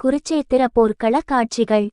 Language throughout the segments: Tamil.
குருச்சேத்திர போர்க்கள காட்சிகள்.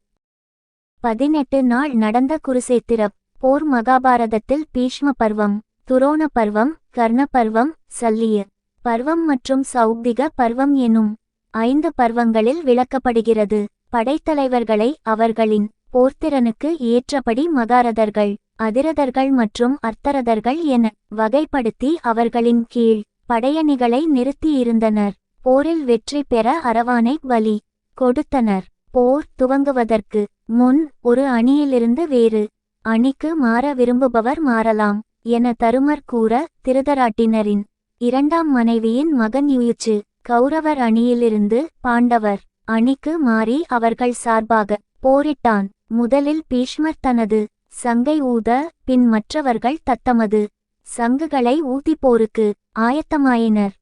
18 நாள் நடந்த குருசேத்திர போர் மகாபாரதத்தில் பீஷ்ம பர்வம், துரோண பர்வம், கர்ண பர்வம், சல்லிய பர்வம் மற்றும் சௌப்திக பர்வம் எனும் 5 பர்வங்களில் விளக்கப்படுகிறது. படைத்தலைவர்களை அவர்களின் போர்த்திறனுக்கு ஏற்றபடி மகாரதர்கள், அதிரதர்கள் மற்றும் அர்த்தரதர்கள் என வகைப்படுத்தி அவர்களின் கீழ் படையணிகளை நிறுத்தியிருந்தனர். போரில் வெற்றி பெற அரவானை பலி கொடுத்தனர். போர் துவங்குவதற்கு முன் ஒரு அணியிலிருந்து வேறு அணிக்கு மாற விரும்புபவர் மாறலாம் என தருமர் கூற, திருதராட்டினரின் 2ஆம் மனைவியின் மகன் யுயுட்சு கௌரவர் அணியிலிருந்து பாண்டவர் அணிக்கு மாறி அவர்கள் சார்பாக போரிட்டான். முதலில் பீஷ்மர் தனது சங்கை ஊத, பின் மற்றவர்கள் தத்தமது சங்குகளை ஊதி போருக்கு ஆயத்தமாயினர்.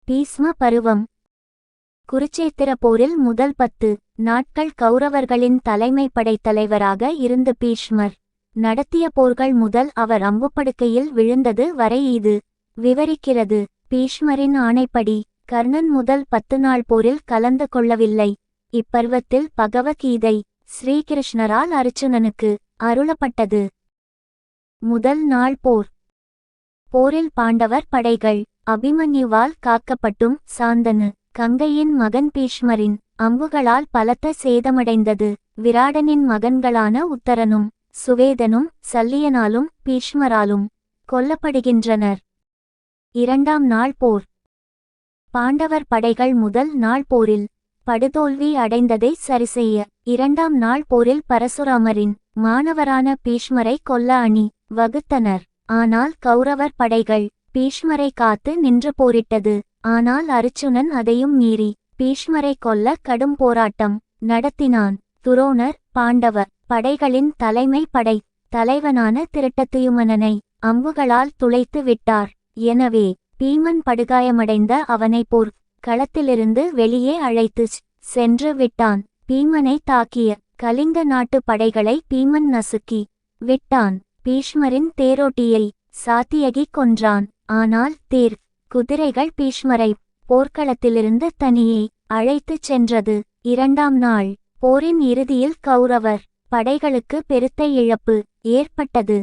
பீஷ்ம பருவம். குருச்சேத்திர போரில் முதல் 10 நாட்கள் கௌரவர்களின் தலைமை படைத்தலைவராக இருந்த பீஷ்மர் நடத்திய போர்கள் முதல் அவர் அம்புப்படுக்கையில் விழுந்தது வரை இது விவரிக்கிறது. பீஷ்மரின் ஆணைப்படி கர்ணன் முதல் 10 நாள் போரில் கலந்து கொள்ளவில்லை. இப்பருவத்தில் பகவத்கீதை ஸ்ரீகிருஷ்ணரால் அர்ச்சுனனுக்கு அருளப்பட்டது. முதல் நாள் போர். போரில் பாண்டவர் படைகள் அபிமன்யுவால் காக்கப்பட்டும் சாந்தனு கங்கையின் மகன் பீஷ்மரின் அம்புகளால் பலத்த சேதமடைந்தது. விராடனின் மகன்களான உத்தரனும் சுவேதனும் சல்லியனாலும் பீஷ்மராலும் கொல்லப்படுகின்றனர். 2ஆம் நாள் போர். பாண்டவர் படைகள் முதல் நாள் போரில் படுதோல்வி அடைந்ததை சரிசெய்ய 2ஆம் நாள் போரில் பரசுராமரின் மாணவரான பீஷ்மரை கொல்ல அணி வகுத்தனர். ஆனால் கௌரவர் படைகள் பீஷ்மரை காத்து நின்று போரிட்டது. ஆனால் அர்ச்சுனன் அதையும் மீறி பீஷ்மரை கொல்ல கடும் போராட்டம் நடத்தினான். துரோணர் பாண்டவ படைகளின் தலைமை படை தலைவனான திருட்டத்துயுமனனை அம்புகளால் துளைத்து விட்டார். எனவே பீமன் படுகாயமடைந்த அவனை போர் களத்திலிருந்து வெளியே அழைத்து சென்று விட்டான். பீமனை தாக்கிய கலிங்க நாட்டு படைகளை பீமன் நசுக்கி விட்டான். பீஷ்மரின் தேரோட்டியை சாத்தியகி கொன்றான். ஆனால் தேர் குதிரைகள் பீஷ்மரை போர்க்களத்திலிருந்து தனியே அழைத்துச் சென்றது. 2ஆம் நாள் போரின் இறுதியில் கௌரவர் படைகளுக்கு பெருத்த இழப்பு ஏற்பட்டது.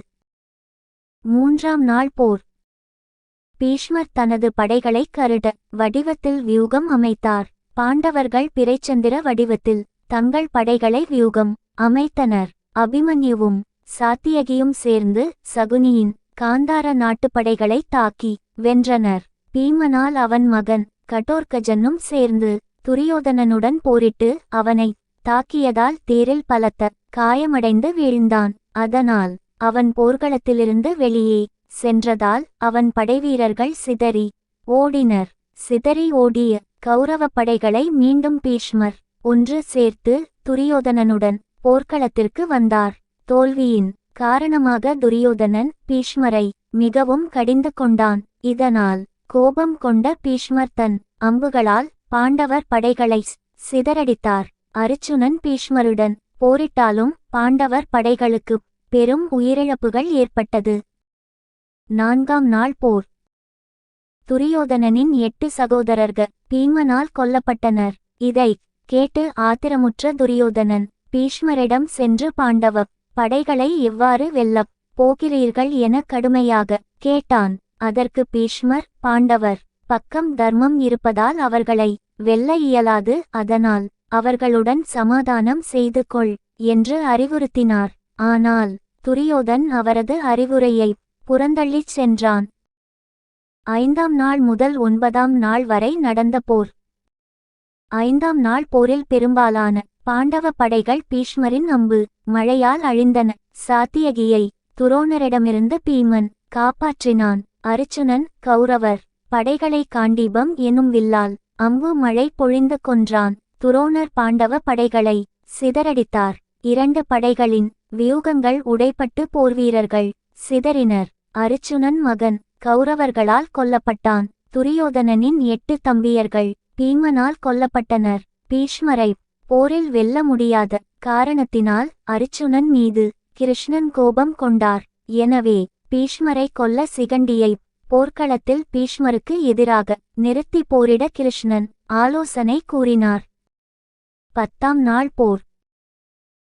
3ஆம் நாள் போர். பீஷ்மர் தனது படைகளை கருட வடிவத்தில் வியூகம் அமைத்தார். பாண்டவர்கள் பிறைச்சந்திர வடிவத்தில் தங்கள் படைகளை வியூகம் அமைத்தனர். அபிமன்யுவும் சாத்தியகியும் சேர்ந்து சகுனியின் காந்தார நாட்டுப்படைகளை தாக்கி வென்றனர். பீமனால் அவன் மகன் கடோர்கஜனும் சேர்ந்து துரியோதனனுடன் போரிட்டு அவனை தாக்கியதால் தேரில் பலத்த காயமடைந்து வீழ்ந்தான். அதனால் அவன் போர்க்களத்திலிருந்து வெளியே சென்றதால் அவன் படைவீரர்கள் சிதறி ஓடினர். சிதறி ஓடிய கௌரவ படைகளை மீண்டும் பீஷ்மர் ஒன்று சேர்த்து துரியோதனனுடன் போர்க்களத்திற்கு வந்தார். தோல்வியின் காரணமாக துரியோதனன் பீஷ்மரை மிகவும் கடிந்து கொண்டான். இதனால் கோபம் கொண்ட பீஷ்மர் தன் அம்புகளால் பாண்டவர் படைகளை சிதறடித்தார். அர்ச்சுனன் பீஷ்மருடன் போரிட்டாலும் பாண்டவர் படைகளுக்கு பெரும் உயிரிழப்புகள் ஏற்பட்டது. 4ஆம் நாள் போர். துரியோதனனின் 8 சகோதரர்கள் பீமனால் கொல்லப்பட்டனர். இதை கேட்டு ஆத்திரமுற்ற துரியோதனன் பீஷ்மரிடம் சென்று பாண்டவ படைகளை எவ்வாறு வெல்லப் போகிறீர்கள் என கடுமையாக கேட்டான். அதற்கு பீஷ்மர், பாண்டவர் பக்கம் தர்மம் இருப்பதால் அவர்களை வெல்ல இயலாது, அதனால் அவர்களுடன் சமாதானம் செய்து கொள் என்று அறிவுறுத்தினார். ஆனால் துரியோதன் அவரது அறிவுரையை புறந்தள்ளிச் சென்றான். 5ஆம் நாள் முதல் 9ஆம் நாள் வரை நடந்த போர். 5ஆம் நாள் போரில் பெரும்பாலான பாண்டவ படைகள் பீஷ்மரின் அம்பு மழையால் அழிந்தன. சாத்தியகியை துரோணரிடமிருந்து பீமன் காப்பாற்றினான். அர்ச்சுனன் கௌரவர் படைகளை காண்டீபம் எனும் வில்லால் அம்பு மழை பொழிந்து கொன்றான். துரோணர் பாண்டவ படைகளை சிதறடித்தார். 2 படைகளின் வியூகங்கள் உடைப்பட்டு போர்வீரர்கள் சிதறினர். அர்ச்சுனன் மகன் கௌரவர்களால் கொல்லப்பட்டான். துரியோதனனின் 8 தம்பியர்கள் பீமனால் கொல்லப்பட்டனர். பீஷ்மரை போரில் வெல்ல முடியாத காரணத்தினால் அர்ச்சுனன் மீது கிருஷ்ணன் கோபம் கொண்டார். எனவே பீஷ்மரை கொல்ல சிகண்டியை போர்க்களத்தில் பீஷ்மருக்கு எதிராக நிறுத்தி போரிட கிருஷ்ணன் ஆலோசனை கூறினார். 10ஆம் நாள் போர்.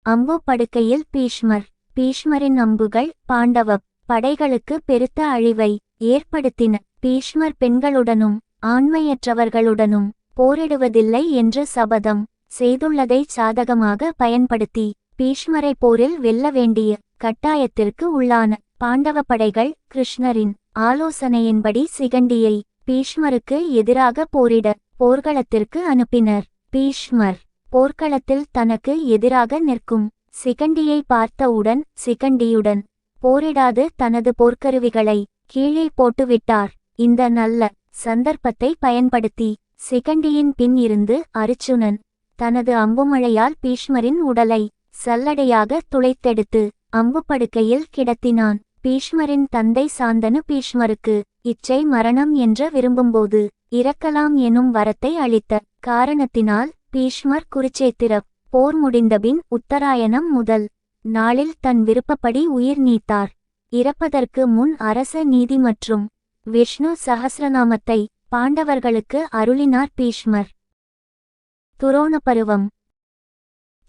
அம்பு படுக்கையில் பீஷ்மர். பீஷ்மரின் அம்புகள் பாண்டவப் படைகளுக்கு பெருத்த அழிவை ஏற்படுத்தின. பீஷ்மர் பெண்களுடனும் ஆண்மையற்றவர்களுடனும் போரிடுவதில்லை என்று சபதம் செய்துள்ளதை சாதகமாக பயன்படுத்தி பீஷ்மரை போரில் வெல்ல வேண்டிய கட்டாயத்திற்கு உள்ளான பாண்டவ படைகள் கிருஷ்ணரின் ஆலோசனையின்படி சிகண்டியை பீஷ்மருக்கு எதிராக போரிட போர்க்களத்திற்கு அனுப்பினர். பீஷ்மர் போர்க்களத்தில் தனக்கு எதிராக நிற்கும் சிகண்டியை பார்த்தவுடன் சிகண்டியுடன் போரிடாது தனது போர்க்கருவிகளை கீழே போட்டுவிட்டார். இந்த நல்ல சந்தர்ப்பத்தை பயன்படுத்தி சிகண்டியின் பின் இருந்து அருச்சுனன் தனது அம்புமழையால் பீஷ்மரின் உடலை சல்லடையாக துளைத்தெடுத்து அம்பு படுக்கையில் கிடத்தினான். பீஷ்மரின் தந்தை சாந்தனு பீஷ்மருக்கு இச்சை மரணம் என்று விரும்பும்போது இறக்கலாம் எனும் வரத்தை அளித்த காரணத்தினால் பீஷ்மர் குருச்சேத்திரப் போர் முடிந்தபின் உத்தராயணம் முதல் நாளில் தன் விருப்பப்படி உயிர் நீத்தார். இறப்பதற்கு முன் அரச நீதி மற்றும் விஷ்ணு சஹஸ்ரநாமத்தை பாண்டவர்களுக்கு அருளினார் பீஷ்மர். துரோண பருவம்.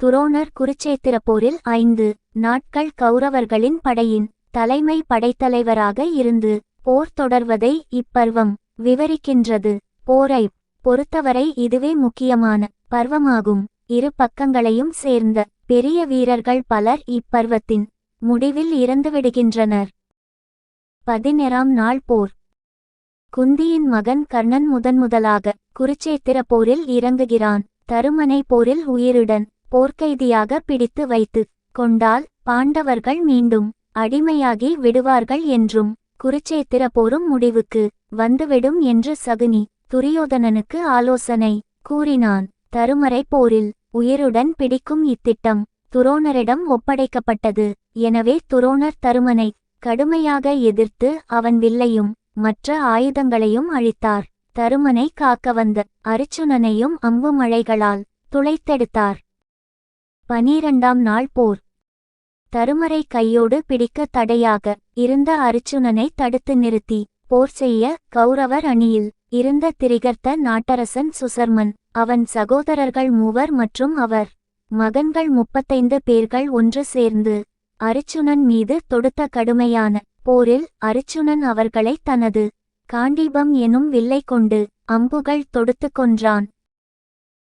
துரோணர் குருச்சேத்திர போரில் 5 நாட்கள் கௌரவர்களின் படையின் தலைமை படைத்தலைவராக இருந்து போர் தொடர்வதை இப்பர்வம் விவரிக்கின்றது. போரை பொறுத்தவரை இதுவே முக்கியமான பர்வமாகும். இரு பக்கங்களையும் சேர்ந்த பெரிய வீரர்கள் பலர் இப்பர்வத்தின் முடிவில் இறந்துவிடுகின்றனர். 11ஆம் நாள் போர். குந்தியின் மகன் கர்ணன் முதன்முதலாக குருச்சேத்திர போரில் இறங்குகிறான். தருமனை போரில் உயிருடன் போர்க்கைதியாக பிடித்து வைத்து கொண்டால் பாண்டவர்கள் மீண்டும் அடிமையாகி விடுவார்கள் என்றும் குருச்சேத்திர போரும் முடிவுக்கு வந்துவிடும் என்று சகுனி துரியோதனனுக்கு ஆலோசனை கூறினான். தருமரை போரில் உயிருடன் பிடிக்கும் இத்திட்டம் துரோணரிடம் ஒப்படைக்கப்பட்டது. எனவே துரோணர் தருமனை கடுமையாக எதிர்த்து அவன் வில்லையும் மற்ற ஆயுதங்களையும் அழித்தார். தருமனை காக்க வந்த அருச்சுனனையும் அம்பு மழைகளால் துளைத்தெடுத்தார். 12ஆம் நாள் போர். தருமரை கையோடு பிடிக்க தடையாக இருந்த அருச்சுனனை தடுத்து நிறுத்தி போர் செய்ய கௌரவர் அணியில் இருந்த திரிகர்த்த நாட்டரசன் சுசர்மன் அவன் சகோதரர்கள் 3 மற்றும் அவர் மகன்கள் 35 பேர்கள் ஒன்று சேர்ந்து அருச்சுனன் மீது தொடுத்த கடுமையான போரில் அருச்சுனன் அவர்களை தனது காண்டீபம் எனும் வில்லை கொண்டு அம்புகள் தொடுத்து கொன்றான்.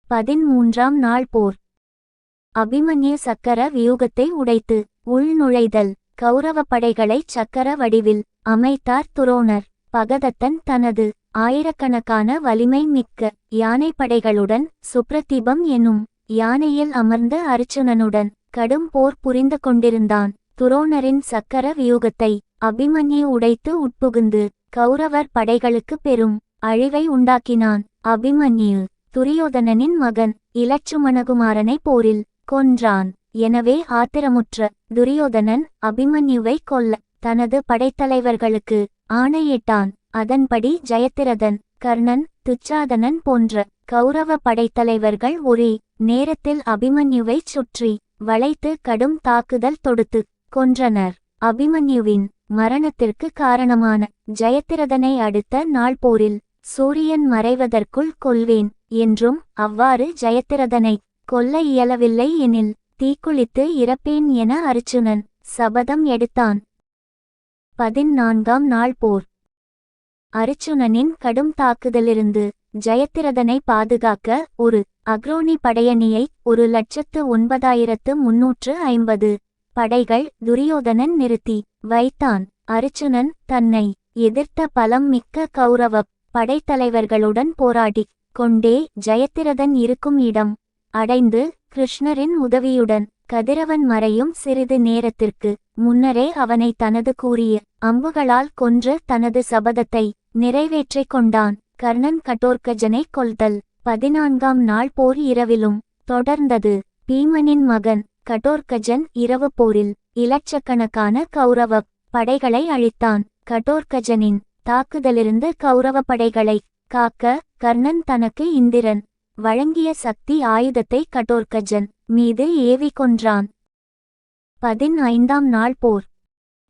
13ஆம் நாள் போர். அபிமன்யு சக்கர வியூகத்தை உடைத்து உள்நுழைதல். கௌரவ படைகளை சக்கர வடிவில் அமைத்தார் துரோணர். பகதத்தன் தனது ஆயிரக்கணக்கான வலிமை மிக்க யானை படைகளுடன் சுப்ரதீபம் எனும் யானையில் அமர்ந்து அருச்சுனனுடன் கடும் போர் புரிந்து கொண்டிருந்தான். துரோணரின் சக்கர வியூகத்தை அபிமன்யு உடைத்து உட்புகுந்து கௌரவர் படைகளுக்கு பெரும் அழிவை உண்டாக்கினான். அபிமன்யு துரியோதனனின் மகன் இலட்சுமணகுமாரனை போரில் கொன்றான். எனவே ஆத்திரமுற்ற துரியோதனன் அபிமன்யுவை கொல்ல தனது படைத்தலைவர்களுக்கு ஆணையிட்டான். அதன்படி ஜெயத்திரதன் கர்ணன் துச்சாதனன் போன்ற கௌரவ படைத்தலைவர்கள் ஒரே நேரத்தில் அபிமன்யுவைச் சுற்றி வளைத்து கடும் தாக்குதல் தொடுத்து கொன்றனர். அபிமன்யுவின் மரணத்திற்கு காரணமான ஜெயத்திரதனை அடுத்த நாள் போரில் சூரியன் மறைவதற்குள் கொல்வேன் என்றும் அவ்வாறு ஜெயத்திரதனை கொல்ல இயலவில்லை எனில் தீக்குளித்து இறப்பேன் என அருச்சுனன் சபதம் எடுத்தான். 14ஆம் நாள் போர். அருச்சுனனின் கடும் தாக்குதலிருந்து ஜெயத்திரதனை பாதுகாக்க ஒரு அக்ரோனி படையணியை 1,09,350 படைகள் துரியோதனன் நிறுத்தி வைத்தான். அருச்சுனன் தன்னை எதிர்த்த பலம் மிக்க கௌரவப் படைத்தலைவர்களுடன் போராடிக் கொண்டே ஜெயத்திரதன் இருக்கும் இடம் அடைந்து கிருஷ்ணரின் உதவியுடன் கதிரவன் மறையும் சிறிது நேரத்திற்கு முன்னரே அவனை தனது கூறிய அம்புகளால் கொன்று தனது சபதத்தை நிறைவேற்றிக் கொண்டான். கர்ணன் கடோர்கஜனை கொல்தல். 14ஆம் நாள் போர் இரவிலும் தொடர்ந்தது. பீமனின் மகன் கடோர்கஜன் இரவு போரில் இலட்சக்கணக்கான கௌரவப் படைகளை அழித்தான். கடோர்கஜனின் தாக்குதலிருந்து கௌரவ படைகளை காக்க கர்ணன் தனக்கு இந்திரன் வழங்கிய சக்தி ஆயுதத்தை கடோர்கஜன் மீது ஏவி கொன்றான். 15ஆம் நாள் போர்.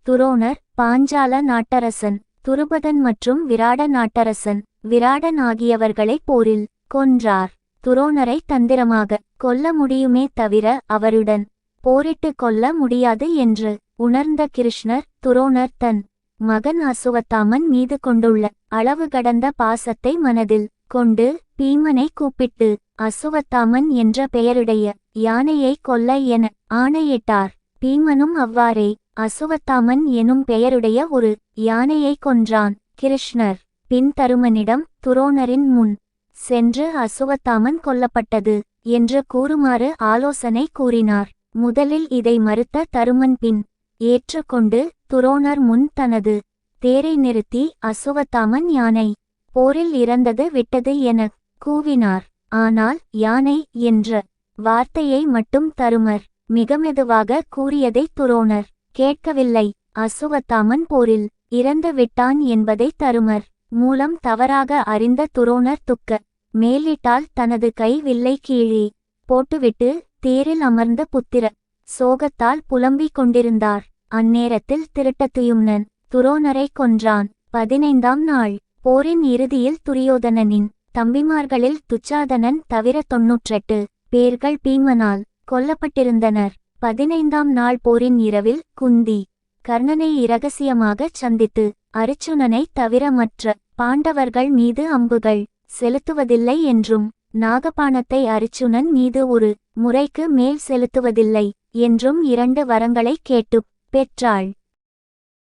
துரோணர் பாஞ்சால நாட்டரசன் துருபதன் மற்றும் விராட நாட்டரசன் விராடன் ஆகியவர்களை போரில் கொன்றார். துரோணரை தந்திரமாக கொல்ல முடியுமே தவிர அவருடன் போரிட்டு கொல்ல முடியாது என்று உணர்ந்த கிருஷ்ணர் துரோணர் தன் மகன் அசுவத்தாமன் மீது கொண்டுள்ள அளவு கடந்த பாசத்தை மனதில் கொண்டு பீமனை கூப்பிட்டு அசுவத்தாமன் என்ற பெயருடைய யானையை கொல்ல என ஆணையிட்டார். பீமனும் அவ்வாறே அசுவத்தாமன் எனும் பெயருடைய ஒரு யானையை கொன்றான். கிருஷ்ணர் பின் தருமனிடம் துரோணரின் முன் சென்று அசுவத்தாமன் கொல்லப்பட்டது என்று கூறுமாறு ஆலோசனை கூறினார். முதலில் இதை மறுத்த தருமன் பின் ஏற்றுக்கொண்டு துரோணர் முன் தனது தேரை நிறுத்தி அசுவத்தாமன் யானை போரில் இறந்தது விட்டது எனக் கூவினார். ஆனால் யானை என்ற வார்த்தையை மட்டும் தருமர் மிக மெதுவாக கூறியதை துரோணர் கேட்கவில்லை. அசுவத்தாமன் போரில் இறந்து விட்டான் என்பதை தருமர் மூலம் தவறாக அறிந்த துரோணர் துக்க மேலிட்டால் தனது கை வில்லை கீழே போட்டுவிட்டு தேரில் அமர்ந்த புத்திர சோகத்தால் புலம்பிக் கொண்டிருந்தார். அந்நேரத்தில் திருட்டத்துயும்னன் துரோணரை கொன்றான். 15ஆம் நாள் போரின் இறுதியில் துரியோதனனின் தம்பிமார்களில் துச்சாதனன் தவிர 98 பேர்கள் பீமனால் கொல்லப்பட்டிருந்தனர். 15ஆம் நாள் போரின் இரவில் குந்தி கர்ணனை இரகசியமாகச் சந்தித்து அருச்சுனனை தவிர மற்ற பாண்டவர்கள் மீது அம்புகள் செலுத்துவதில்லை என்றும் நாகபாணத்தை அருச்சுனன் மீது ஒரு முறைக்கு மேல் செலுத்துவதில்லை என்றும் 2 வரங்களை கேட்டுப் பெற்றாள்.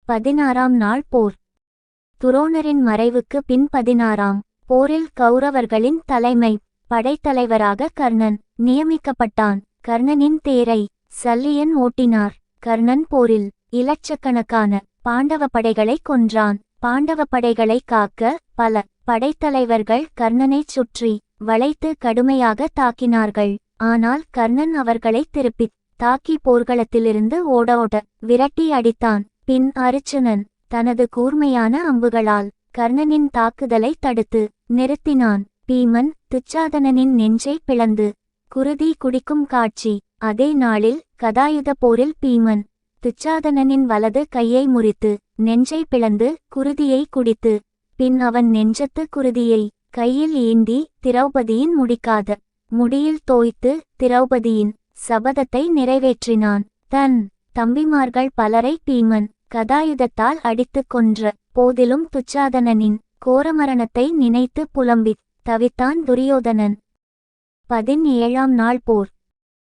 16ஆம் நாள் போர். துரோணரின் மறைவுக்கு பின் 16ஆம் போரில் கௌரவர்களின் தலைமை படைத்தலைவராக கர்ணன் நியமிக்கப்பட்டான். கர்ணனின் தேரை சல்லியன் ஓட்டினார். கர்ணன் போரில் இலட்சக்கணக்கான பாண்டவ படைகளை கொன்றான். பாண்டவ படைகளை காக்க பல படைத்தலைவர்கள் கர்ணனைச் சுற்றி வளைத்து கடுமையாக தாக்கினார்கள். ஆனால் கர்ணன் அவர்களை திருப்பித் தாக்கி போர்க்களத்திலிருந்து ஓட விரட்டி அடித்தான். பின் அருச்சுனன் தனது கூர்மையான அம்புகளால் கர்ணனின் தாக்குதலை தடுத்து நிறுத்தினான். பீமன் துச்சாதனனின் நெஞ்சை பிளந்து குருதி குடிக்கும் காட்சி. அதே நாளில் கதாயுத போரில் பீமன் துச்சாதனனின் வலது கையை முறித்து நெஞ்சை பிளந்து குருதியை குடித்து பின் அவன் நெஞ்சத்து குருதியை கையில் ஏந்தி திரௌபதியின் முடிக்காத முடியில் தோய்த்து திரௌபதியின் சபதத்தை நிறைவேற்றினான். தன் தம்பிமார்கள் பலரை பீமன் கதாயுதத்தால் அடித்துக் கொன்ற போதிலும் துச்சாதனனின் கோரமரணத்தை நினைத்து புலம்பித் தவித்தான் துரியோதனன். 17ஆம் நாள் போர்.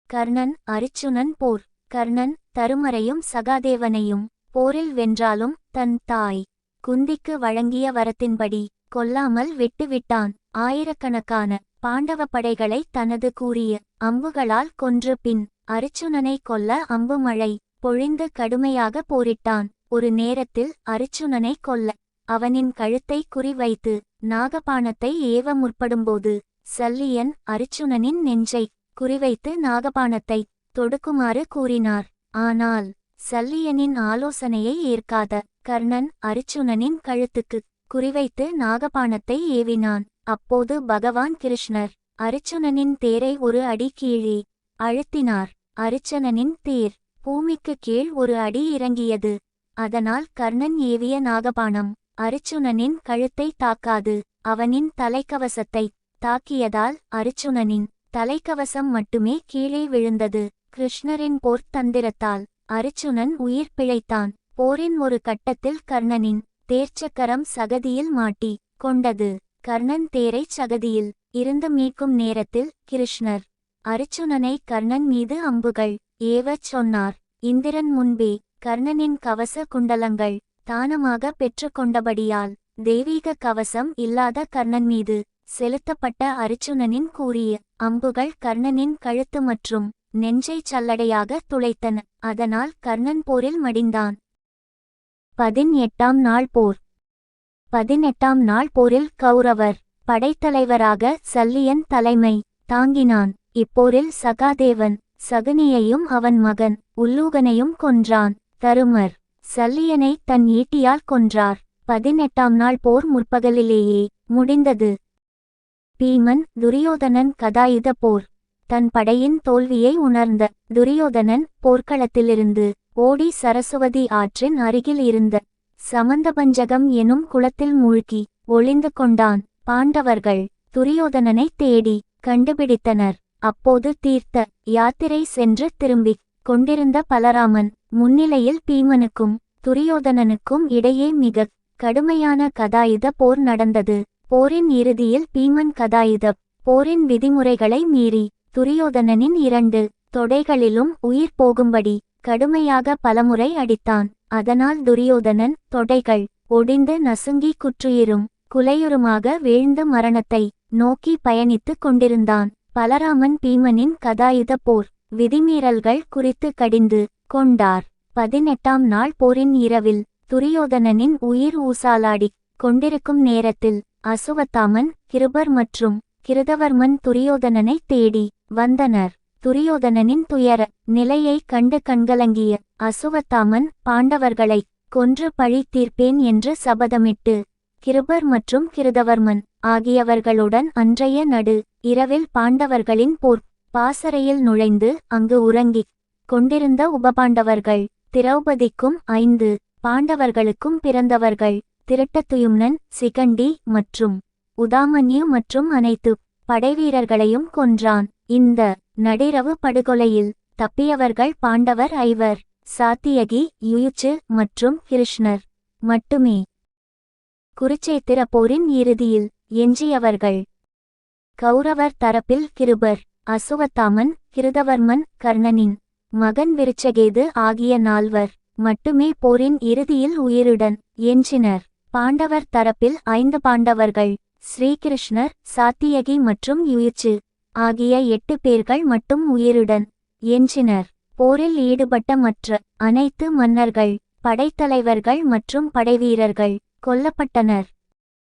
கர்ணன் அருச்சுனன் போர். கர்ணன் தருமரையும் சகாதேவனையும் போரில் வென்றாலும் தன் தாய் குந்திக்கு வழங்கிய வரத்தின்படி கொல்லாமல் விட்டுவிட்டான். ஆயிரக்கணக்கான பாண்டவ படைகளை தனது கூறிய அம்புகளால் கொன்று பின் அருச்சுனனை கொல்ல அம்பு மழை பொழிந்து கடுமையாக போரிட்டான். ஒரு நேரத்தில் அருச்சுனனை கொல்ல அவனின் கழுத்தை குறிவைத்து நாகபாணத்தை ஏவ முற்படும்போது சல்லியன் அருச்சுனனின் நெஞ்சை குறிவைத்து நாகபாணத்தை தொடுக்குமாறு கூறினார். ஆனால் சல்லியனின் ஆலோசனையை ஏற்காத கர்ணன் அருச்சுனனின் கழுத்துக்கு குறிவைத்து நாகபாணத்தை ஏவினான். அப்போது பகவான் கிருஷ்ணர் அருச்சுனனின் தேரை ஒரு அடி கீழே அழுத்தினார். அருச்சுனனின் தேர் பூமிக்கு கீழ் ஒரு அடி இறங்கியது. அதனால் கர்ணன் ஏவிய நாகபாணம் அருச்சுனனின் கழுத்தை தாக்காது அவனின் தலைக்கவசத்தை தாக்கியதால் அருச்சுனனின் தலைக்கவசம் மட்டுமே கீழே விழுந்தது. கிருஷ்ணரின் போர் தந்திரத்தால் அருச்சுனன் உயிர் பிழைத்தான். போரின் ஒரு கட்டத்தில் கர்ணனின் தேர்ச்சக்கரம் சகதியில் மாட்டி கொண்டது. கர்ணன் தேரைச் சகதியில் இருந்து மீட்கும் நேரத்தில் கிருஷ்ணர் அருச்சுனனை கர்ணன் மீது அம்புகள் ஏவச் சொன்னார். இந்திரன் முன்பே கர்ணனின் கவச குண்டலங்கள் தானமாக பெற்றுக்கொண்டபடியால் தெய்வீக கவசம் இல்லாத கர்ணன் மீது செலுத்தப்பட்ட அருச்சுனனின் கூறிய அம்புகள் கர்ணனின் கழுத்து மற்றும் நெஞ்சை சல்லடையாக துளைத்தன. அதனால் கர்ணன் போரில் மடிந்தான். 18ஆம் நாள் போர். 18ஆம் நாள் போரில் கௌரவர் படைத்தலைவராக சல்லியன் தலைமை தாங்கினான். இப்போரில் சகாதேவன் சகுனியையும் அவன் மகன் உல்லூகனையும் கொன்றான். தருமர் சல்லியனை தன் ஈட்டியால் கொன்றார். 18ஆம் நாள் போர் முற்பகலிலேயே முடிந்தது. பீமன் துரியோதனன் கதாயுத போர். தன் படையின் தோல்வியை உணர்ந்த துரியோதனன் போர்க்களத்திலிருந்து ஓடி சரசுவதி ஆற்றின் அருகில் இருந்த சமந்தபஞ்சகம் எனும் குளத்தில் மூழ்கி ஒளிந்து கொண்டான். பாண்டவர்கள் துரியோதனனை தேடி கண்டுபிடித்தனர். அப்போது தீர்த்த யாத்திரை சென்று திரும்பிக் கொண்டிருந்த பலராமன் முன்னிலையில் பீமனுக்கும் துரியோதனனுக்கும் இடையே மிகக் கடுமையான கதாயுத போர் நடந்தது. போரின் இறுதியில் பீமன் கதாயுதப் போரின் விதிமுறைகளை மீறி துரியோதனனின் 2 தொடைகளிலும் உயிர் போகும்படி கடுமையாக பலமுறை அடித்தான். அதனால் துரியோதனன் தொடைகள் ஒடிந்து நசுங்கி குற்றுயிரும் குலையுருமாக வீழ்ந்து மரணத்தை நோக்கி பயணித்துக் கொண்டிருந்தான். பலராமன் பீமனின் கதாயுத போர் விதிமீறல்கள் குறித்து கடிந்து கொண்டார். 18ஆம் நாள் போரின் இரவில் துரியோதனனின் உயிர் ஊசாலாடிக் கொண்டிருக்கும் நேரத்தில் அசுவத்தாமன் கிருபர் மற்றும் கிருதவர்மன் துரியோதனனை தேடி வந்தனர். துரியோதனனின் துயர நிலையை கண்டு கண்கலங்கிய அசுவத்தாமன் பாண்டவர்களை கொன்று பழி தீர்ப்பேன் என்று சபதமிட்டு கிருபர் மற்றும் கிருதவர்மன் ஆகியவர்களுடன் அன்றைய நடு இரவில் பாண்டவர்களின் போர் பாசறையில் நுழைந்து அங்கு உறங்கிக் கொண்டிருந்த உபபாண்டவர்கள் திரௌபதிக்கும் 5 பாண்டவர்களுக்கும் பிறந்தவர்கள் திருட்டத்துயும்னன் சிகண்டி மற்றும் உதாமன்யு மற்றும் அனைத்து படைவீரர்களையும் கொன்றான். இந்த நடிரவு படுகொலையில் தப்பியவர்கள் பாண்டவர் 5 சாத்தியகி யுயுட்சு மற்றும் கிருஷ்ணர் மட்டுமே. குருச்சேத்திர போரின் இறுதியில் எஞ்சியவர்கள் கௌரவர் தரப்பில் கிருபர் அசுவத்தாமன் கிருதவர்மன் கர்ணனின் மகன் விருச்சகேது ஆகிய 4 மட்டுமே போரின் இறுதியில் உயிருடன் எஞ்சினர். பாண்டவர் தரப்பில் 5 பாண்டவர்கள் ஸ்ரீகிருஷ்ணர் சாத்தியகி மற்றும் யுயுட்சு ஆகிய 8 பேர்கள் மட்டும் உயிருடன் எஞ்சினர். போரில் ஈடுபட்ட மற்ற அனைத்து மன்னர்கள் படைத்தலைவர்கள் மற்றும் படைவீரர்கள் கொல்லப்பட்டனர்.